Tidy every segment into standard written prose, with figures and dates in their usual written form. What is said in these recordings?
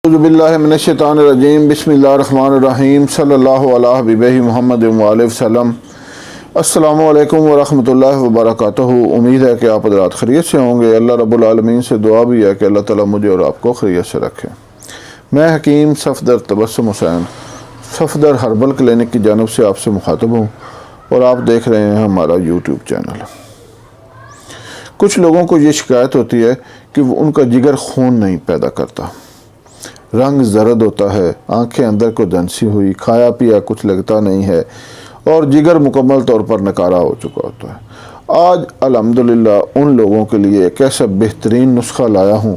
اعوذ باللہ من الشیطان الرجیم بسم اللہ الرحمن الرحیم صلی اللہ علیہ حبیبہ محمد وآلہ وسلم۔ السلام علیکم ورحمۃ اللہ وبرکاتہ۔ امید ہے کہ آپ حضرات خیریت سے ہوں گے۔ اللہ رب العالمین سے دعا بھی ہے کہ اللہ تعالیٰ مجھے اور آپ کو خیریت سے رکھے۔ میں حکیم صفدر تبسم حسین صفدر ہربل کلینک کی جانب سے آپ سے مخاطب ہوں اور آپ دیکھ رہے ہیں ہمارا یوٹیوب چینل۔ کچھ لوگوں کو یہ شکایت ہوتی ہے کہ ان کا جگر خون نہیں پیدا کرتا، رنگ زرد ہوتا ہے، آنکھیں اندر کو دھنسی ہوئی، کھایا پیا کچھ لگتا نہیں ہے اور جگر مکمل طور پر نکارا ہو چکا ہوتا ہے۔ آج الحمدللہ ان لوگوں کے لیے ایک ایسا بہترین نسخہ لایا ہوں،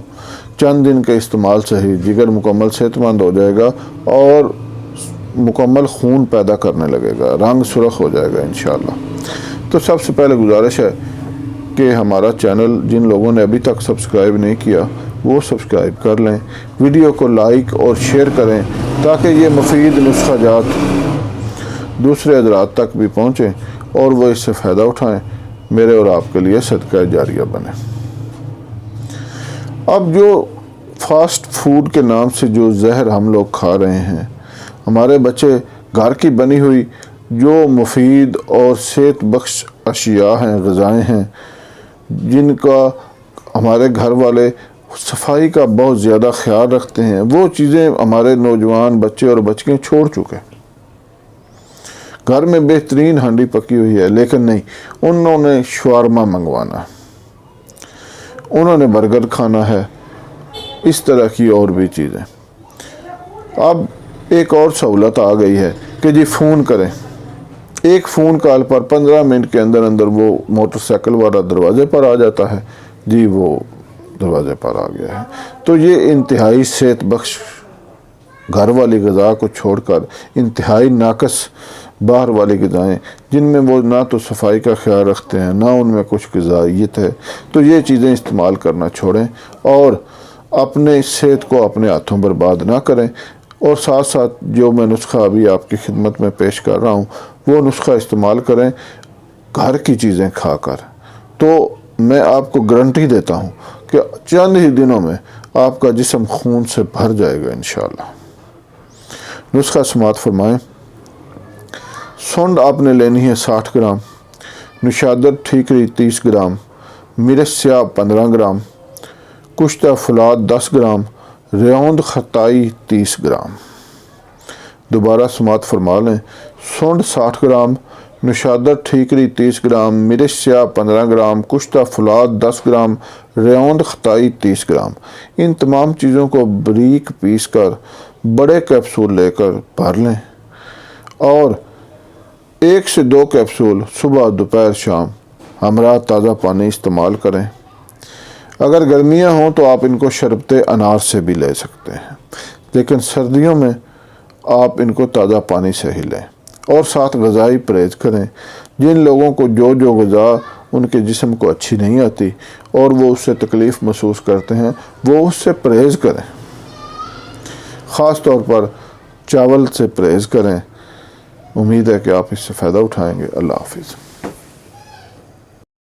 چند دن کے استعمال سے ہی جگر مکمل صحت مند ہو جائے گا اور مکمل خون پیدا کرنے لگے گا، رنگ سرخ ہو جائے گا انشاءاللہ۔ تو سب سے پہلے گزارش ہے کہ ہمارا چینل جن لوگوں نے ابھی تک سبسکرائب نہیں کیا وہ سبسکرائب کر لیں، ویڈیو کو لائک اور شیئر کریں تاکہ یہ مفید نسخہ جات دوسرے حضرات تک بھی پہنچیں اور وہ اس سے فائدہ اٹھائیں، میرے اور آپ کے لیے صدقہ جاریہ بنے۔ اب جو فاسٹ فوڈ کے نام سے جو زہر ہم لوگ کھا رہے ہیں، ہمارے بچے گھر کی بنی ہوئی جو مفید اور صحت بخش اشیاء ہیں، غذائیں ہیں، جن کا ہمارے گھر والے صفائی کا بہت زیادہ خیال رکھتے ہیں، وہ چیزیں ہمارے نوجوان بچے اور بچیاں چھوڑ چکے۔ گھر میں بہترین ہانڈی پکی ہوئی ہے لیکن نہیں، انہوں نے شورما منگوانا، انہوں نے برگر کھانا ہے، اس طرح کی اور بھی چیزیں۔ اب ایک اور سہولت آ گئی ہے کہ جی فون کریں، ایک فون کال پر 15 منٹ کے اندر اندر وہ موٹر سائیکل والا دروازے پر آ جاتا ہے، جی وہ دروازے پر آ گیا ہے۔ تو یہ انتہائی صحت بخش گھر والی غذا کو چھوڑ کر انتہائی ناقص باہر والی غذائیں، جن میں وہ نہ تو صفائی کا خیال رکھتے ہیں، نہ ان میں کچھ غذائیت ہے، تو یہ چیزیں استعمال کرنا چھوڑیں اور اپنے صحت کو اپنے ہاتھوں برباد نہ کریں۔ اور ساتھ ساتھ جو میں نسخہ ابھی آپ کی خدمت میں پیش کر رہا ہوں وہ نسخہ استعمال کریں گھر کی چیزیں کھا کر، تو میں آپ کو گارنٹی دیتا ہوں کہ چند ہی دنوں میں آپ کا جسم خون سے بھر جائے گا انشاءاللہ۔ نسخہ سماعت فرمائیں۔ سونڈ آپ نے لینی ہے 60 گرام، نشادر ٹھیکری 30 گرام، مرچ سیاہ 15 گرام، کشتہ فولاد 10 گرام، ریوند خطائی 30 گرام۔ دوبارہ سماعت فرما لیں۔ سونڈ 60 گرام، نشادر ٹھیکری 30 گرام، مرچ سیاہ 15 گرام، کشتہ فولاد 10 گرام، ریوند خطائی 30 گرام۔ ان تمام چیزوں کو باریک پیس کر بڑے کیپسول لے کر بھر لیں اور 1 سے 2 کیپسول صبح دوپہر شام ہمراہ تازہ پانی استعمال کریں۔ اگر گرمیاں ہوں تو آپ ان کو شربت انار سے بھی لے سکتے ہیں، لیکن سردیوں میں آپ ان کو تازہ پانی سے ہی لیں اور ساتھ غذائی پرہیز کریں۔ جن لوگوں کو جو غذا ان کے جسم کو اچھی نہیں آتی اور وہ اس سے تکلیف محسوس کرتے ہیں، وہ اس سے پرہیز کریں، خاص طور پر چاول سے پرہیز کریں۔ امید ہے کہ آپ اس سے فائدہ اٹھائیں گے۔ اللہ حافظ۔